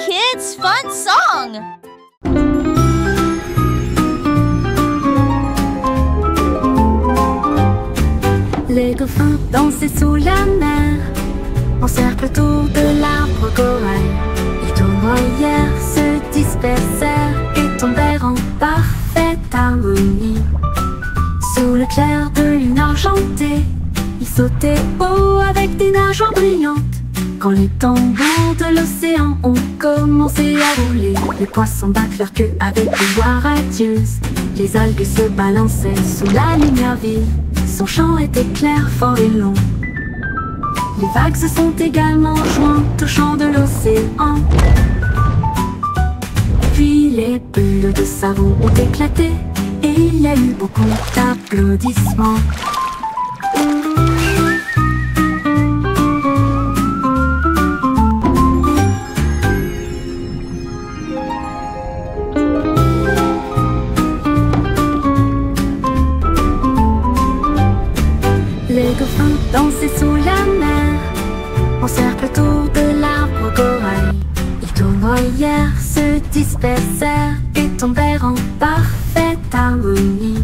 kids' fun song! Les dauphins dansaient sous la mer, en cercle autour de l'arbre corail. Ils tournoyèrent, se dispersèrent et tombèrent en parfaite harmonie. Sous le clair de lune argentée, ils sautaient haut avec des nageoires brillantes. Quand les tambours de l'océan ont commencé à rouler, les poissons battent leur queue avec des voix radieuses. Les algues se balançaient sous la lumière vive. Son chant était clair, fort et long. Les vagues se sont également jointes au chant de l'océan. Puis les bulles de savon ont éclaté et il y a eu beaucoup d'applaudissements. Les dauphins dansaient sous la mer, en cercle autour de l'arbre corail. Ils tournoyèrent, se dispersèrent et tombèrent en parfaite harmonie.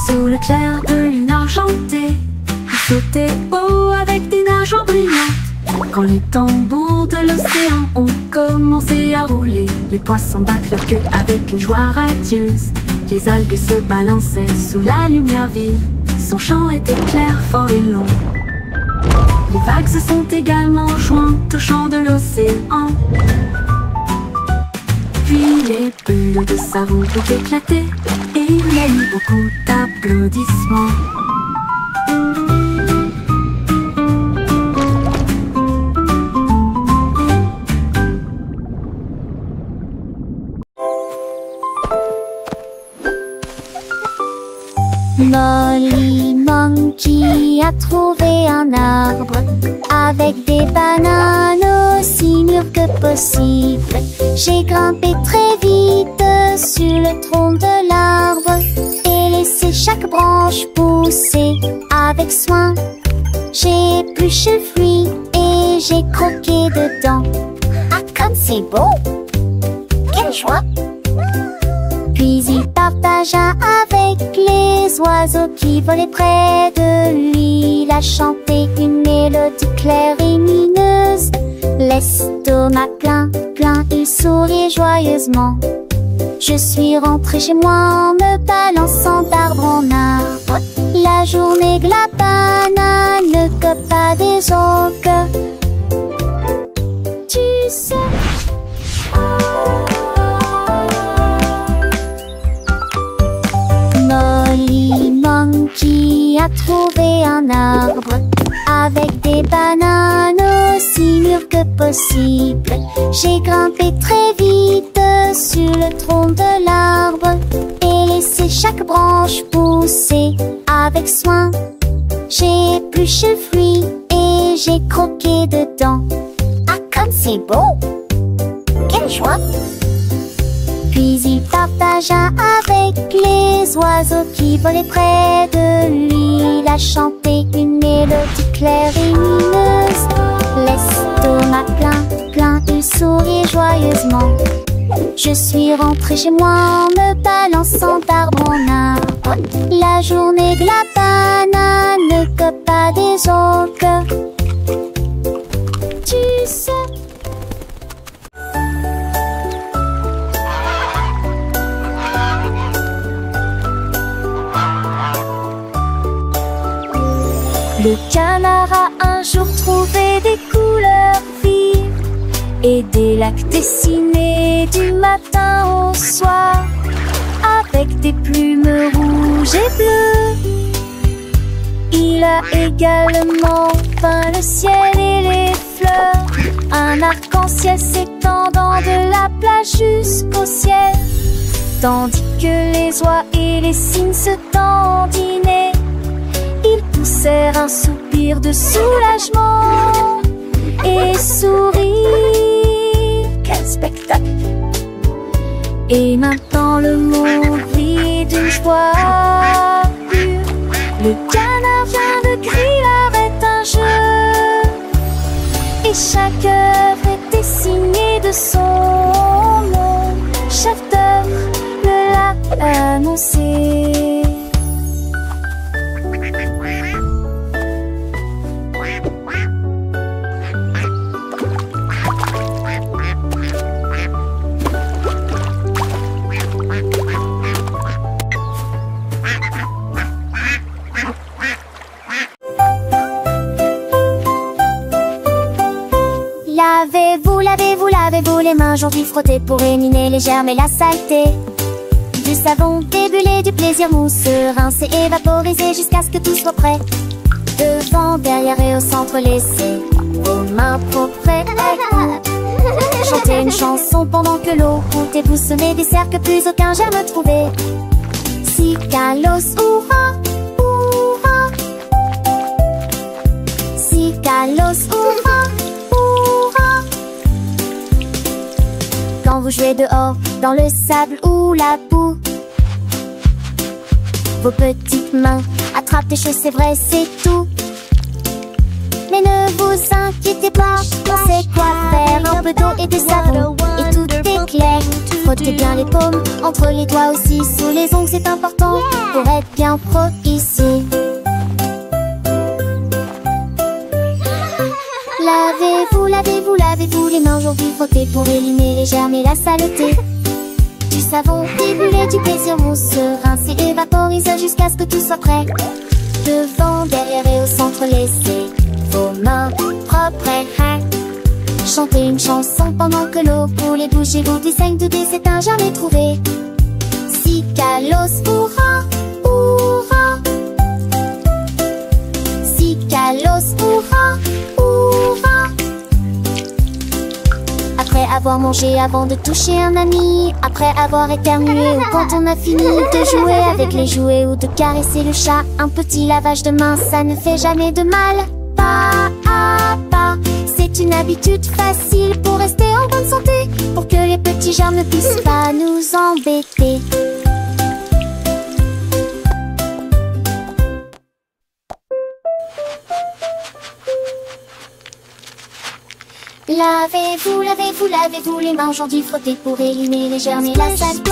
Sous le clair de lune argentée, ils sautaient haut avec des nageoires brillantes. Quand les tambours de l'océan ont commencé à rouler, les poissons battent leur queue avec une joie radieuse. Les algues se balançaient sous la lumière vive. Son chant était clair, fort et long. Les vagues se sont également jointes au chant de l'océan. Puis les bulles de savon ont éclaté et il y a eu beaucoup d'applaudissements. Molly Monkey a trouvé un arbre avec des bananes aussi mûres que possible. J'ai grimpé très vite sur le tronc de l'arbre et laissé chaque branche pousser avec soin. J'ai épluché le fruit et j'ai croqué dedans. Ah, comme c'est beau! Quelle joie! Puis il partagea avec les oiseaux qui volaient près de lui. Il a chanté une mélodie claire et lumineuse. L'estomac plein, plein, il souriait joyeusement. Je suis rentrée chez moi en me balançant d'arbre en arbre. La journée de la banane ne cope pas des autres. Tu sais... Molly Monkey a trouvé un arbre avec des bananes aussi mûres que possible. J'ai grimpé très vite sur le tronc de l'arbre et laissé chaque branche pousser avec soin. J'ai épluché le fruit et j'ai croqué dedans. Ah, comme c'est beau! Quelle joie! Puis il partagea avec les oiseaux qui volaient près de lui. Il a chanté une mélodie claire et lumineuse. L'estomac plein, plein, il souriait joyeusement. Je suis rentrée chez moi en me balançant d'arbre en arbre. La journée de la banane ne cope pas des autres. Tu sais... Le canard a un jour trouvé des couleurs vives et des lacs dessinés du matin au soir avec des plumes rouges et bleues. Il a également peint le ciel et les fleurs, un arc-en-ciel s'étendant de la plage jusqu'au ciel, tandis que les oies et les cygnes se dandinaient. Ils poussèrent un soupir de soulagement et sourirent. Quel spectacle! Et maintenant le monde rit d'une joie pure. Le canard vient de crier arrête un jeu, et chaque œuvre est dessinée et de son nom. Chef d'œuvre me l'a annoncé. Lavez-vous les mains aujourd'hui, frottez pour éliminer les germes et la saleté. Du savon débulé, du plaisir mousseux, rincé et vaporisé jusqu'à ce que tout soit prêt. Devant, derrière et au centre, laissez vos mains propres et chantez une chanson pendant que l'eau coule et vous semez des cercles, plus aucun germe trouvé. Cicalos, hurrah, hurrah. Cicalos, hurrah. Quand vous jouez dehors, dans le sable ou la boue, vos petites mains attrapent des choses, c'est vrai, c'est tout. Mais ne vous inquiétez pas, on sait quoi faire. Un peu d'eau et de savon, et tout est clair. Frottez bien les paumes, entre les doigts aussi, sous les ongles, c'est important pour être bien pro ici. Lavez-vous les mains aujourd'hui, frottez pour éliminer les germes et la saleté. Du savon débulé, du plaisir mousseux, rincé et vaporisé jusqu'à ce que tout soit prêt. Devant, derrière et au centre, laissez vos mains propres et chantez une chanson pendant que l'eau coule et bougez-vous du 5 de D, c'est un jamais trouvé. Cicalos, hurrah, hurrah. Cicalos, hurrah, hurrah. Après avoir mangé, avant de toucher un ami, après avoir éternué ou quand on a fini de jouer avec les jouets ou de caresser le chat, un petit lavage de main, ça ne fait jamais de mal. Pas à pas, c'est une habitude facile pour rester en bonne santé, pour que les petits germes ne puissent pas nous embêter. Lavez-vous les mains aujourd'hui, frottez pour éliminer les germes et la saleté.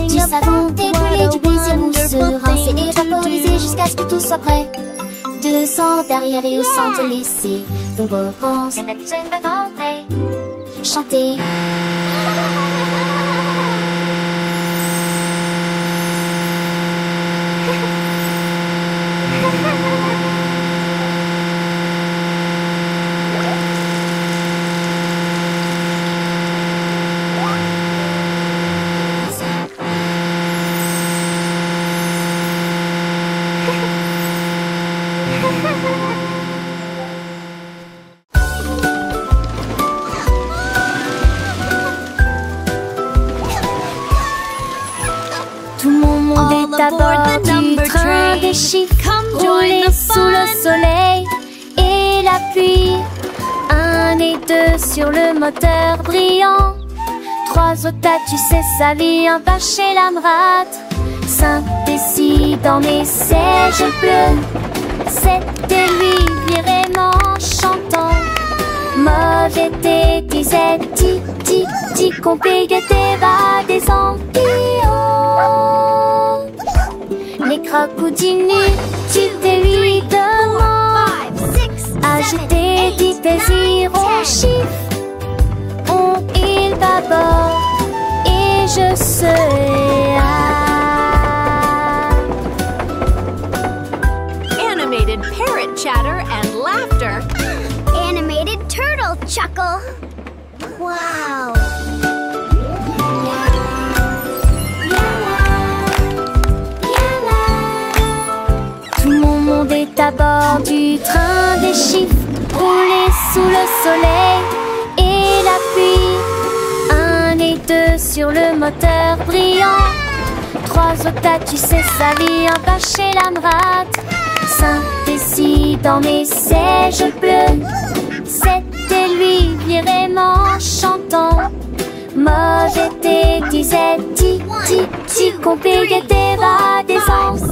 Du savon débulé, du plaisir mousseux, rincé et vaporisé jusqu'à ce que tout soit prêt. Devant, derrière et au centre, laissez vos vacances chanter. Tout mon monde est à bord du train des chiffres, roulé sous le soleil et la pluie. 1 et 2 sur le moteur brillant. 3 au tas, tu sais sa vie, un pas chez l'Amrate. 5 et 6 dans mes sièges bleus. 7 et 8 vraiment chantant. Mauvais thé, disait ti, complégué tes bas des ampillons. Les crocodilles, tu t'es lui demande. Agiter, dit tes au chiffre. On il bâbord et je serai Animated parrot chatter and laughter. Animated turtle chuckle. Wow. Tout mon monde est à bord du train des chiffres, roulé sous le soleil et la pluie. 1 et 2 sur le moteur brillant. 3 au tas, tu sais sa vie, un pas chez l'Amrate. 5 et 6 dans mes sièges bleus. 7 et 8 vraiment chantant. Mauvais thé, disait ti, complégué tes bas des ampillons.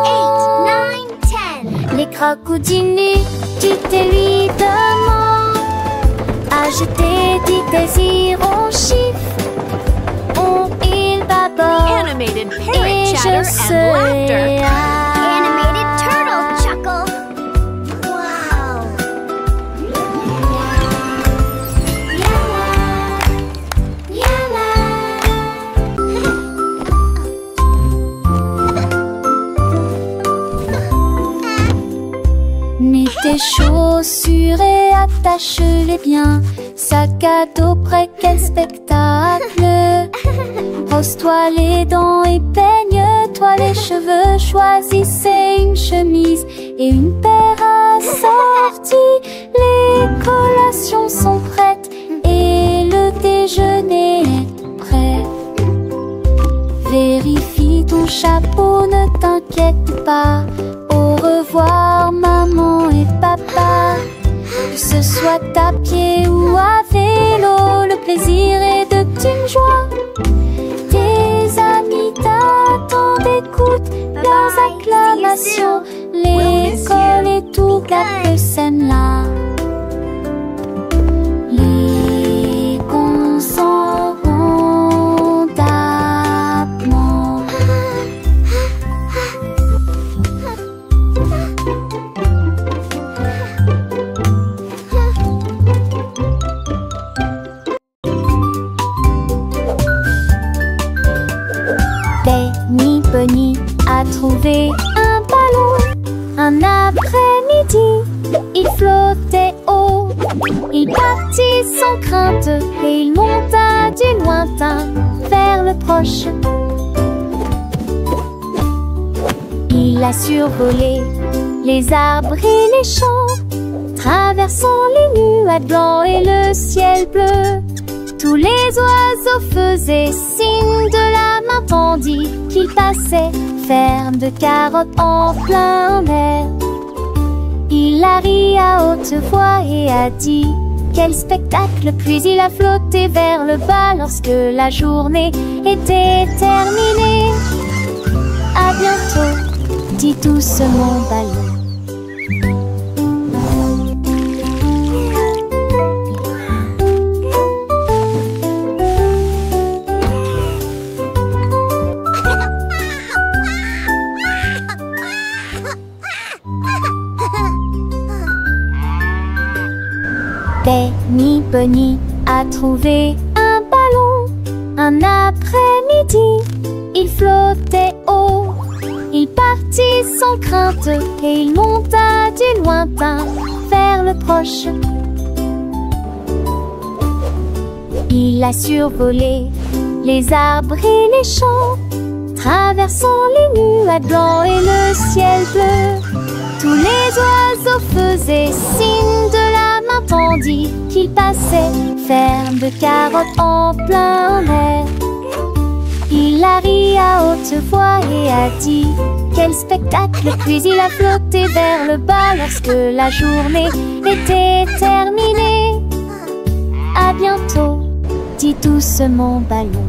8, 9, 10. Les crocodiles, tu t'es lui demande. Agiter, petits désirs en chiffres. Il bâborde Animated et parrot je chatter and laughter. serai Animated turtle chuckle. Wow. Mets tes chaussures et attache-les bien. Sac à dos prêt, quel spectacle. Brosse-toi les dents et peigne-toi les cheveux. Choisissez une chemise et une paire assorties. Les collations sont prêtes et le déjeuner est prêt. Vérifie ton chapeau, ne t'inquiète pas. Au revoir maman et papa. Que ce soit à pied ou à vélo, le plaisir est de une joie. Tes amis t'attendent, écoute leurs acclamations. L'école et tout gâte scène là. Les cons s'en vont d'abord. Benny Bunny a trouvé un ballon. Un après-midi, il flottait haut. Il partit sans crainte et il monta du lointain vers le proche. Il a survolé les arbres et les champs, traversant les nuages blancs et le ciel bleu. Tous les oiseaux faisaient signe de la main tandis qu'il passait, ferme de carottes en plein air. Il a ri à haute voix et a dit quel spectacle, puis il a flotté vers le bas lorsque la journée était terminée. À bientôt, dit tous mon ballon. Benny Bunny a trouvé un ballon. Un après-midi, il flottait haut. Il partit sans crainte et il monta du lointain vers le proche. Il a survolé les arbres et les champs, traversant les nuages blancs et le ciel bleu. Tous les oiseaux faisaient signe de la main tandis qu'il passait, ferme de carottes en plein air. Il a ri à haute voix et a dit quel spectacle, puis il a flotté vers le bas lorsque la journée était terminée. À bientôt, dit tous mon ballon.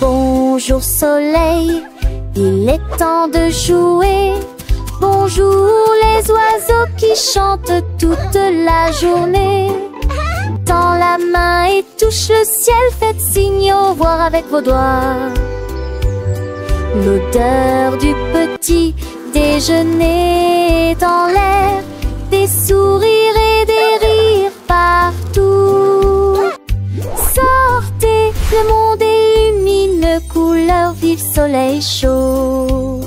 Bonjour soleil, il est temps de jouer. Bonjour les oiseaux qui chantent toute la journée. Tends la main et touche le ciel, faites signe au revoir avec vos doigts. L'odeur du petit déjeuner dans l'air, des sourires et des rires partout. Sortez, le monde illumine, couleur vive, soleil chaud.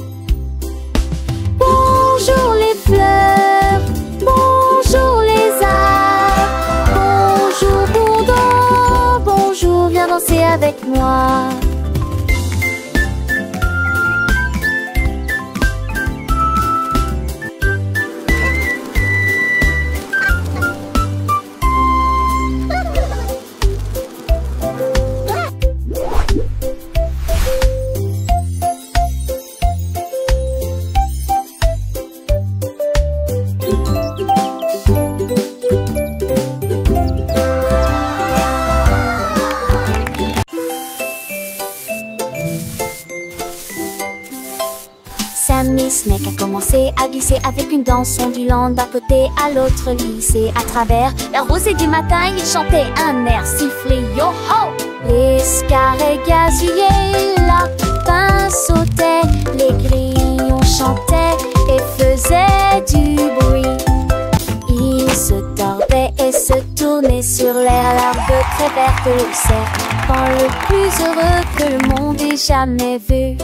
Bonjour les fleurs, bonjour les arbres, bonjour bourdon, bonjour, viens danser avec moi. Snake a commencé à glisser avec une danse ondulant d'un côté à l'autre lycée. À travers la rosée du matin, il chantait un air sifflé yo-ho. Les scarets gazouillaient, la lapin sautait, les grillons chantaient et faisaient du bruit. Ils se tordaient et se tournaient sur l'air, l'herbe très verte le serpent le plus heureux que le monde ait jamais vu.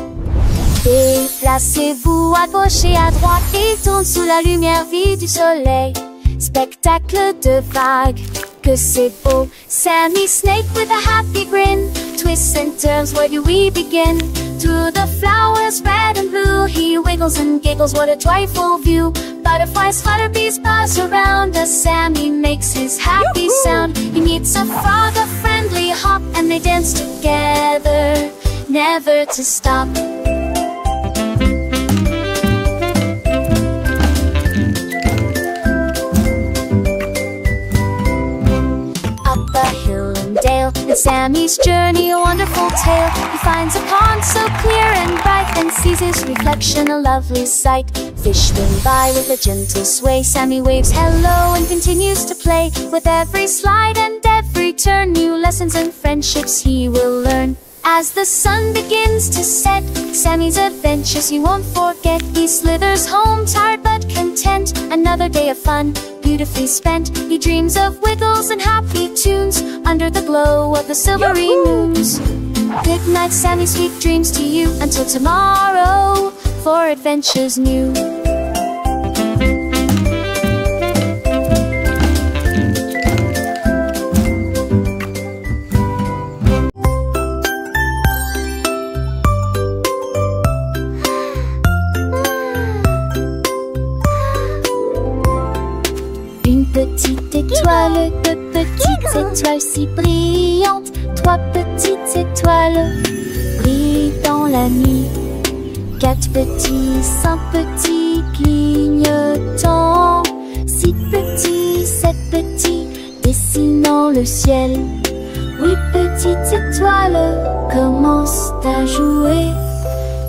Déplacez-vous à gauche et à droite et tourne sous la lumière vive du soleil. Spectacle de vagues, que c'est beau. Sammy Snake with a happy grin, twists and turns, where do we begin? Through the flowers red and blue, he wiggles and giggles, what a joyful view. Butterflies flutter, bees buzz around as Sammy makes his happy sound. He meets a frog, a friendly hop, and they dance together, never to stop. And Sammy's journey, a wonderful tale. He finds a pond so clear and bright, and sees his reflection, a lovely sight. Fish swim by with a gentle sway. Sammy waves hello and continues to play. With every slide and every turn, new lessons and friendships he will learn. As the sun begins to set, Sammy's adventures he won't forget. He slithers home tired but content, another day of fun beautifully spent. He dreams of wiggles and happy tunes under the glow of the silvery moons. Good night, Sammy, sweet dreams to you, until tomorrow for adventures new. Petite étoile, deux petites étoiles si brillantes, trois petites étoiles brillent dans la nuit. Quatre petits, cinq petits clignotants, six petits, sept petits dessinant le ciel. Huit petites étoiles commencent à jouer.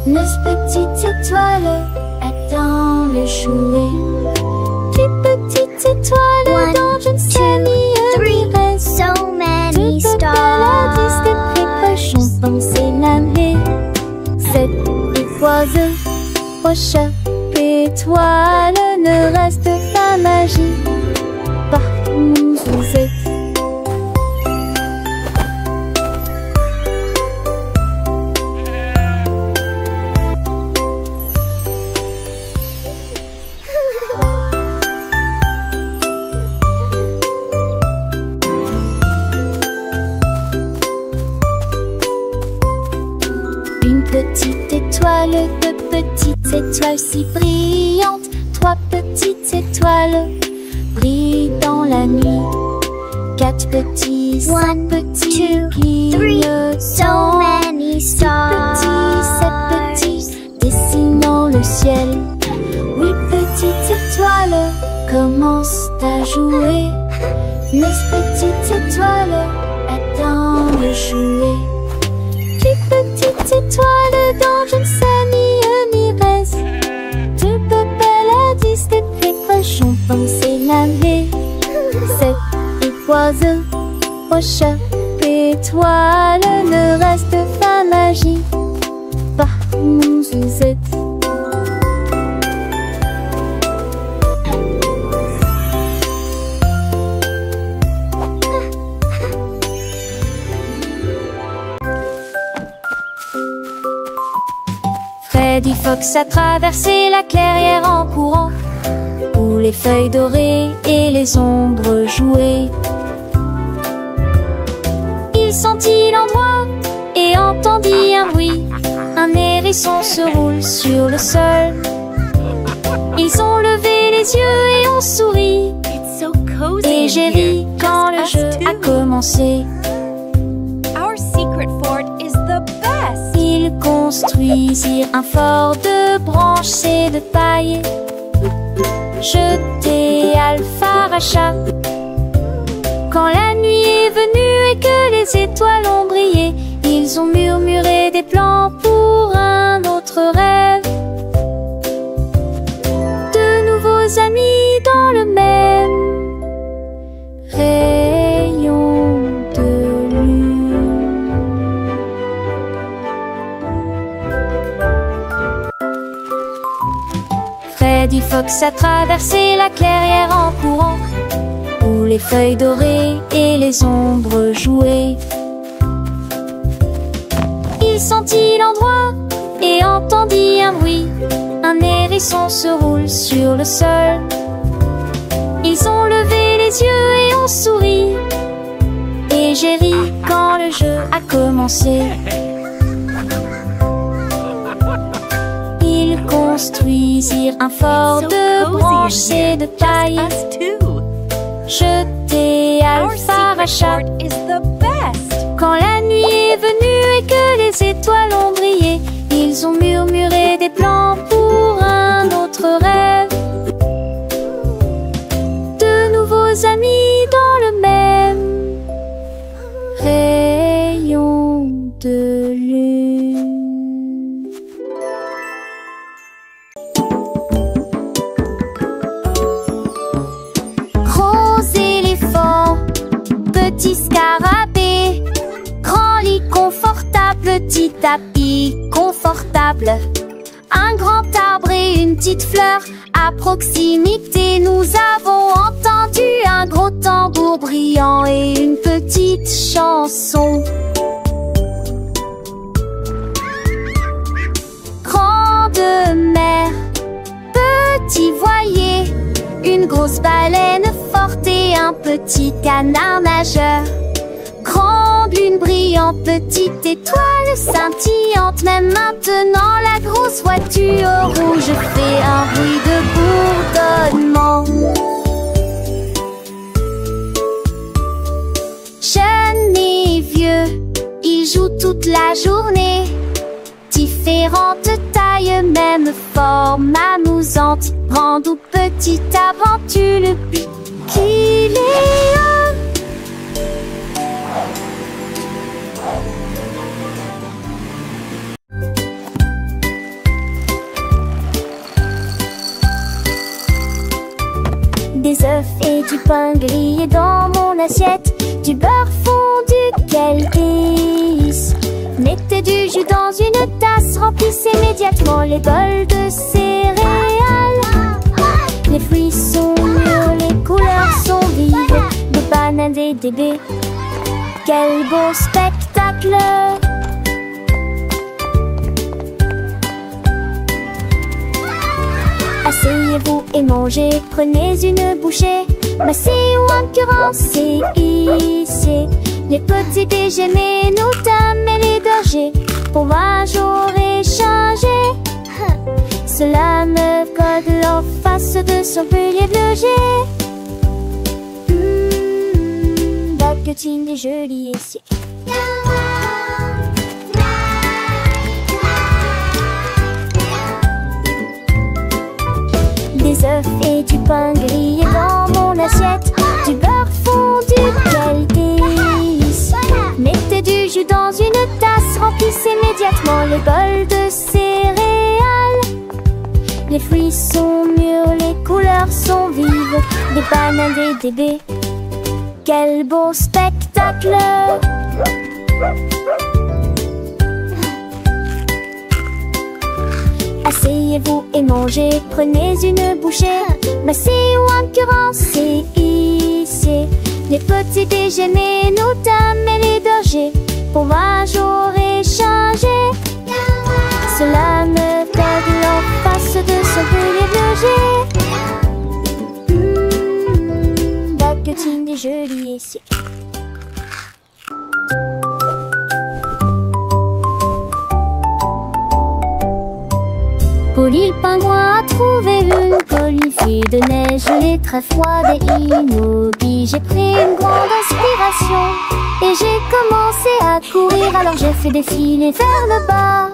Neuf petites étoiles attendent le jouet. Petites étoiles dans une ciel reste. So many Paradis de précochons penser l'année. 7 étoiles, prochain étoile ne reste pas magie. Partout où vous êtes. Petite étoile, deux petites étoiles si brillantes, trois petites étoiles brillent dans la nuit. Quatre petits, cinq petits clignotants, so many stars. Six petits, sept petits dessinant le ciel. Huit petites étoiles commencent à jouer. Neuf petites étoiles attendent le jouet. Petites étoiles dans une famille reste. Deux paradis de précochons penser l'année. 7 étoiles, prochain étoile ne reste pas magie. Partout où vous êtes. Freddy Fox a traversé la clairière en courant, où les feuilles dorées et les ombres jouaient. Il sentit l'endroit et entendit un bruit. Un hérisson se roule sur le sol. Ils ont levé les yeux et ont souri. Et j'ai ri quand le jeu a commencé. Our secret fort is the best. Ils construisirent un fort de branches et de paille, jeté Alpharacha. Quand la nuit est venue et que les étoiles ont brillé, ils ont murmuré des plans pour un autre rêve. nouveaux amis dans le même rayon de lune. Freddy Fox a traversé la clairière en courant, où les feuilles dorées et les ombres jouaient. Il sentit l'endroit et entendit un bruit. Un hérisson se roule sur le sol. Ils ont levé les yeux et ont souri. Et j'ai ri quand le jeu a commencé. Ils construisirent un fort de branches et de paille, jeté Alpha Rachat. Quand la nuit est venue et que les étoiles ont brillé, ils ont murmuré des plans pour un autre rêve. De nouveaux amis dans le même rayon de lune. Gros éléphant, petit scarabée, grand lit confortable, petit tapis confortable, un grand arbre et une petite fleur. À proximité, nous avons entendu un gros tambour brillant et une petite chanson. Grande mer, petit voilier, une grosse baleine forte et un petit canard nageur. Grande lune brillante, petite étoile scintillante. Même maintenant la grosse voiture rouge fait un bruit de bourdonnement. Jeunes et vieux, ils jouent toute la journée. Différentes tailles, même forme amusante. Grande ou petite aventure, le but qu'il est un. Des œufs et du pain grillé dans mon assiette, du beurre fondu, quel délice. Mettez du jus dans une tasse, remplissez immédiatement les bols de céréales. Les fruits sont mûrs, les couleurs sont vives, des bananes et des baies. Quel beau spectacle! Asseyez-vous et mangez, prenez une bouchée. Massez ou incurancez, ici les petits déjeuners, nous dames et les bergers, pour moi j'aurais changé. Cela me colle en face de son pilier bleu. Baguettine et joli ici. Des œufs et du pain grillé dans mon assiette, du beurre fondu, quel délice. Mettez du jus dans une tasse, remplissez immédiatement les bols de céréales. Les fruits sont mûrs, les couleurs sont vives, des bananes et des baies. Quel beau spectacle! Asseyez-vous et mangez, prenez une bouchée. Massez ou incurancez, ici les petits déjeuners, nous dames et les bergers, pour moi j'aurais changé. Cela me colle en face de son pilier bleu. Baguettine et joli ici. Polly le pingouin a trouvé une colifie de neige gelée très froide et immobile. J'ai pris une grande inspiration et j'ai commencé à courir. Alors j'ai fait défiler vers le bas,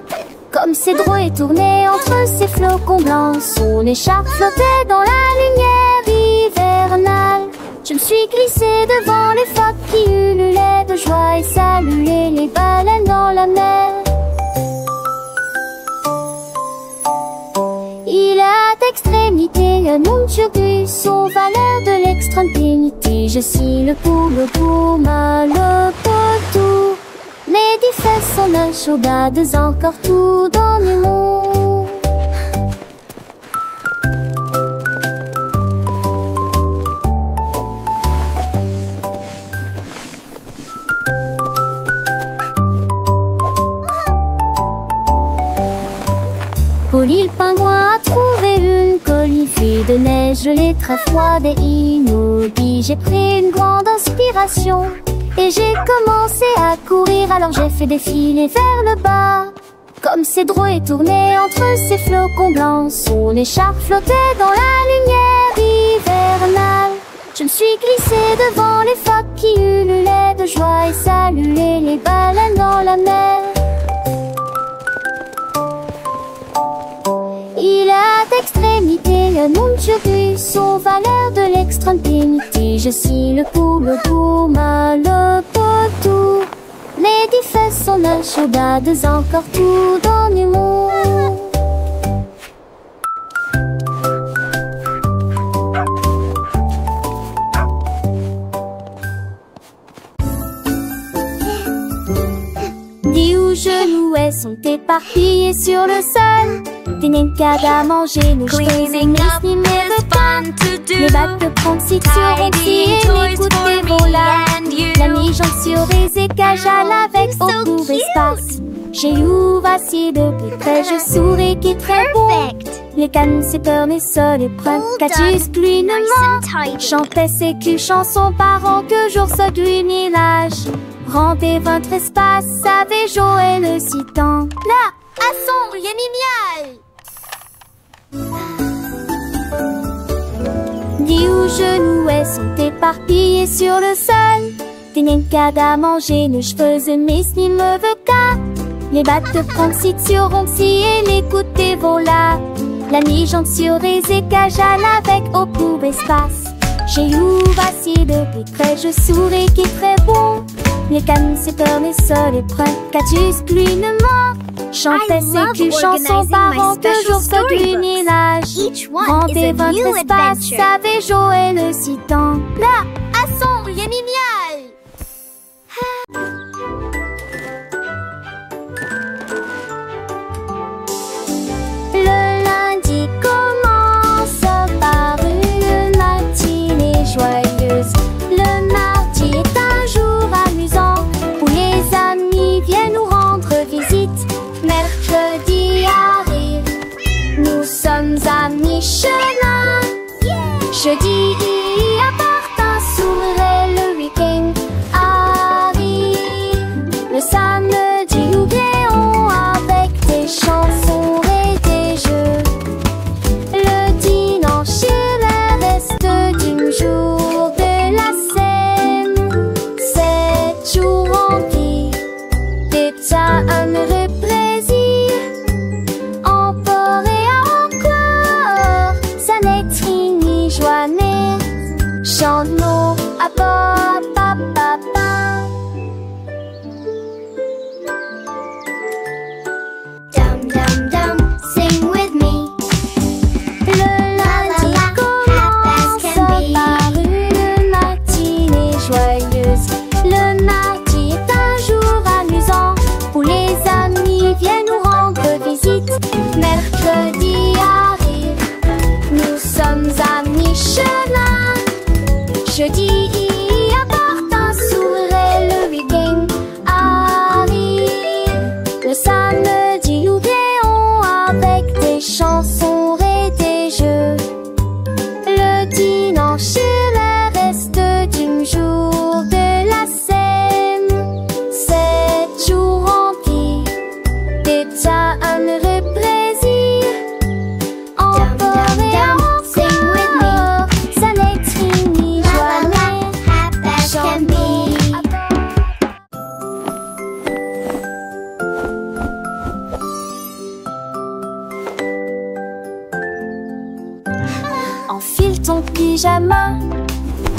comme Cédro est tourné entre ses flocons blancs. Son écharpe flottait dans la lumière hivernale. Je me suis glissée devant les phoques qui ululaient de joie et saluaient les baleines dans la mer. Il a d'extrémité un monde turgus aux valeurs de l'extrême-pénité. Je suis le pouma, le potou. Les fesses sont la chaudade, encore tout dans le monde. Polly le pingouin a trouvé une colifée de neige gelée très froide et immobile. J'ai pris une grande inspiration et j'ai commencé à courir. Alors j'ai fait défiler vers le bas, comme Cédro est tourné entre ces flocons blancs. Son écharpe flottait dans la lumière hivernale. Je me suis glissée devant les phoques qui ululaient de joie et saluaient les baleines dans la mer. Il a d'extrémité un monde turgus aux valeurs de l'extrême-pénité. Je suis le pouma, le potou. Les fesses sont la chaudade, encore tout dans le monde. Dis où genoux sont éparpillés sur le sol. Des nincades à manger, nos cheveux et mes les bacs de pronciture aussi et les coups de volants. La mi-jambe sur les écages avec au court espace. J'ai ouvert si de plus près, je souris qui est très bon. Les cannes s'éternent et sol et prennent catus gluinement. Chantait ses culs chansons parents que jour se glunilage. Rendez votre espace, savez Joël le citant. Là, à sombre, y'a mimial. Dis où genoux sont éparpillés sur le sol. Des nincades à manger, nos cheveux et mes me veut qu'à. Les battes de pronciture si et les coups de volats. La mi-jambe sur les écages avec au court espace. J'ai ouvert si de plus près, je souris qui est très bon. Les cannes s'éternent et sol et prennent catus gluinement. Chantait ses culs chansons parents que jour se glunilage. Rendez votre espace, savez Joël le citant. Là, à sombre, y'a mimial. Le lundi commence par une matinée joyeuse. Le mardi est un jour amusant où les amis viennent nous rendre visite. Mercredi arrive, nous sommes à mi-chemin. Jeudi apporte un sourire et le week-end arrive. Le samedi nous rions avec des chansons et des jeux. Le dimanche est le reste du jour de la scène. 7 jours remplis d'état heureux plaisir. Encore et encore, ça n'est fini, joannée. Chante-nous à papa. Dum dum dum, sing with me. Le lundi commence par une matinée joyeuse. Le mardi est un jour amusant où les amis viennent nous rendre visite. Mercredi arrive, nous sommes à mi-chemin. Jeudi apporte un sourire et le week-end arrive. Le samedi nous rions avec des chansons et des jeux. Le dimanche est le reste du jour de la scène. 7 jours remplis d'état heureux plaisir. Encore et encore, ça n'est fini, joannée. Chante-nous à enfile ton pyjama,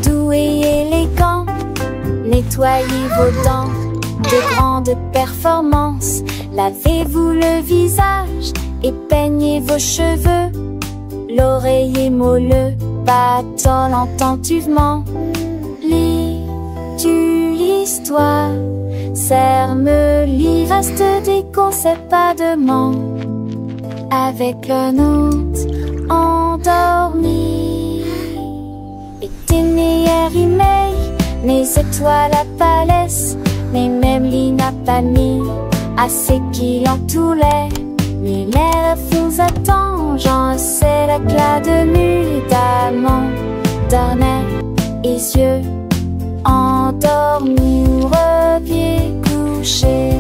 doux et élégant. Nettoyez vos dents de grande performance. Lavez-vous le visage et peignez vos cheveux. L'oreiller moelleux bâtonne attentivement. Lis-tu l'histoire? Serre-me-lit, reste des conseils pas de ment. Avec un autre endormi. Et tes meilleurs emails, mes étoiles à palès, mais même lit n'a pas mis assez qu'il en toulait. Les lèvres vous attendent, j'en sais l'éclat de nuit d'amant, d'ornais et yeux endormis ou repieds couchés.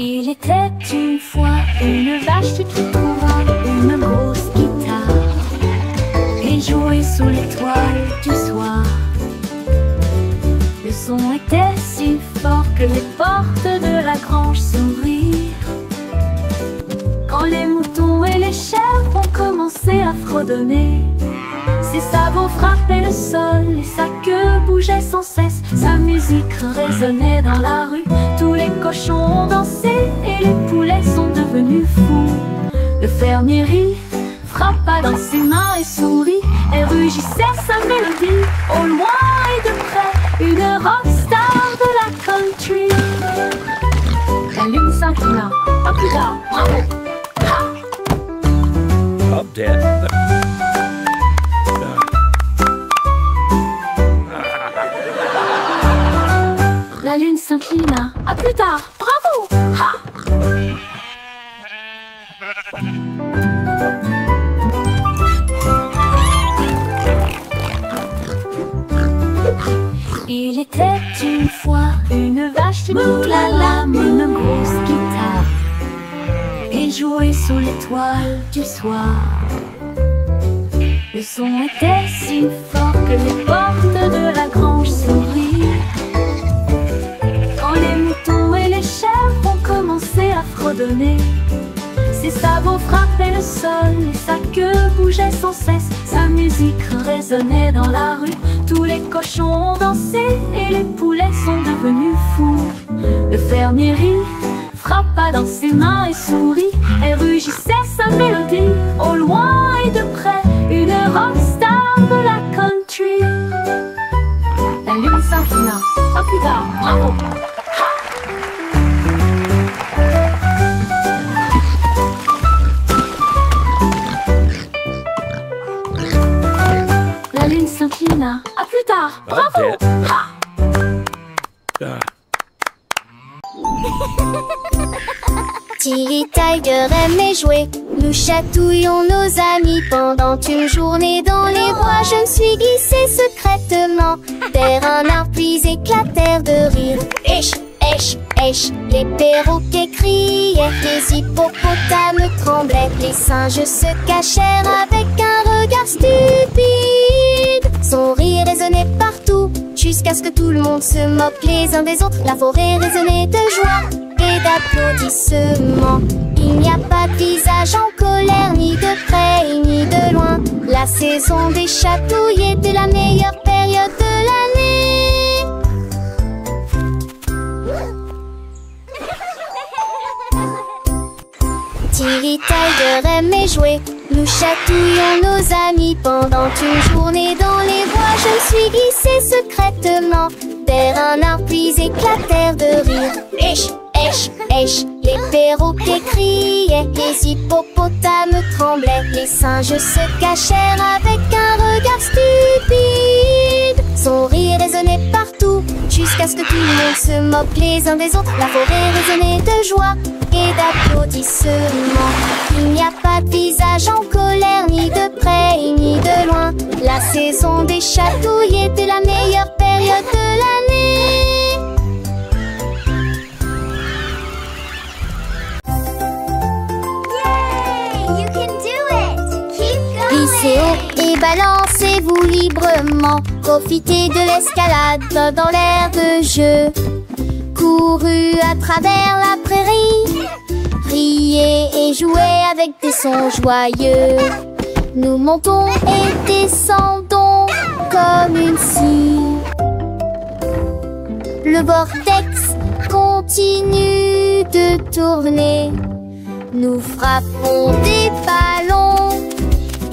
Il était une fois une vache qui trouva une grosse guitare et jouait sous l'étoile du soir. Le son était si fort que les portes de la grange s'ouvrirent. Quand les moutons et les chèvres ont commencé à fredonner, ses sabots frappaient le sol et sa queue bougeait sans cesse. Sa musique résonnait dans la rue, tous les cochons ont dansé et les poulets sont devenus fous. Le fermier rit, frappa dans ses mains et sourit et rugissait sa mélodie. Au loin et de près, une rockstar de la country. La lune s'inclina, pas plus tard, bravo! Up, Dad. La lune s'inclina. À plus tard. Bravo! Ha! Il était une fois une vache qui moulala, une grosse guitare et jouait sous l'étoile du soir. Le son était si fort que les portes de la grange s'ouvrirent. Quand les moutons et les chèvres ont commencé à fredonner, ses sabots frappaient le sol et sa queue bougeait sans cesse. Sa musique résonnait dans la rue, tous les cochons ont dansé et les poulets sont devenus fous. Le fermier rit, frappa dans ses mains et sourit et rugissait sa mélodie. Au loin et de près, une rockstar de la country. La lune s'inclina. À plus tard. Bravo! La lune s'inclina. À plus tard. Bravo! Tilly Tiger aimait jouer, nous chatouillons nos amis pendant une journée dans les bois. Je me suis glissée secrètement vers un arbre puis éclatèrent de rire. Esh, esh, esh, les perroquets criaient, les hippopotames tremblaient, les singes se cachèrent avec un regard stupide. Son rire résonnait partout, jusqu'à ce que tout le monde se moque les uns des autres. La forêt résonnait de joie et d'applaudissements. Il n'y a pas de visage en colère, ni de près ni de loin. La saison des chatouilles était la meilleure période de l'année. Tilly Tiger aimait jouer, nous chatouillons nos amis pendant une journée dans les bois. Je me suis glissée secrètement vers un arbre puis éclatèrent de rire. Esh, esh, esh, les perroquets criaient, les hippopotames tremblaient, les singes se cachèrent avec un regard stupide. Son rire résonnait partout, jusqu'à ce que tout le monde se moque les uns des autres. La forêt résonnait de joie et d'applaudissements. Il n'y a pas de visage en colère, ni de près ni de loin. La saison des chatouilles était la meilleure période de l'année. Balancez-vous librement, profitez de l'escalade dans l'air de jeu. Courez à travers la prairie, riez et jouez avec des sons joyeux. Nous montons et descendons comme une scie. Le vortex continue de tourner. Nous frappons des ballons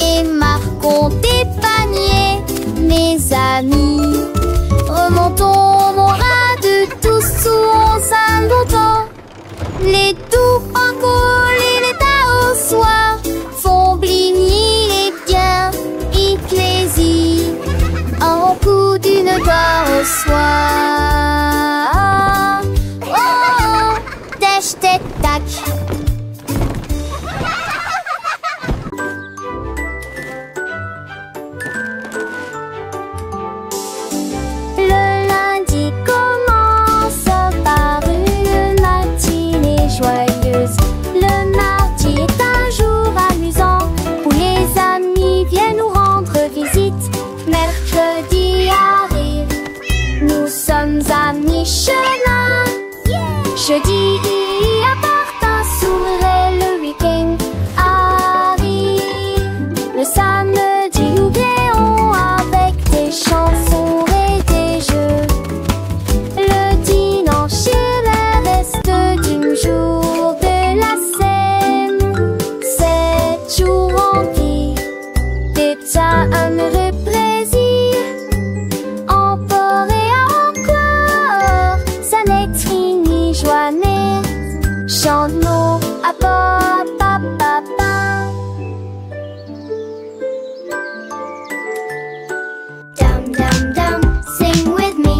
et marquons des paniers, mes amis. Remontons mon rat de tous où on s'entend. Les doux encoulent et les tas au soir font bligner les biens et plaisir. Un coup d'une doigt au soir. Oh, oh, tâche, tête, tac. Le lundi commence par une matinée joyeuse. Le mardi est un jour amusant où les amis viennent nous rendre visite. Mercredi arrive, nous sommes à mi-chemin. Jeudi apporte un sourire, le week-end arrive. Le samedi oublions avec des chansons et des jeux. Le dimanche est le reste du jour de la semaine. 7 jours remplis d'état heureux plaisir. Encore et encore, ça n'est ni joannée. Chante-nous à papa, papa. Dum dum dum, sing with me.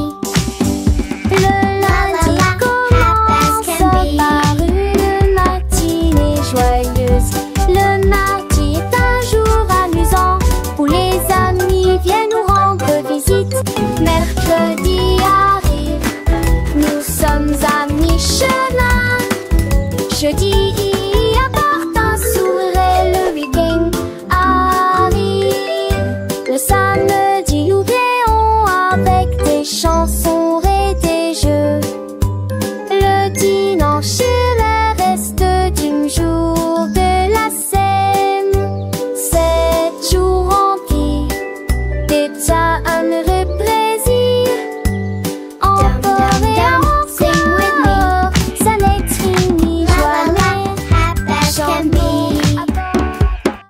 Le lundi commence par une matinée joyeuse. Le mardi est un jour amusant où les amis viennent nous rendre visite. Mercredi arrive, nous sommes à mi-chemin. Jeudi apporte un sourire, le week-end arrive. Le samedi oublions avec des chansons et des jeux. Le dimanche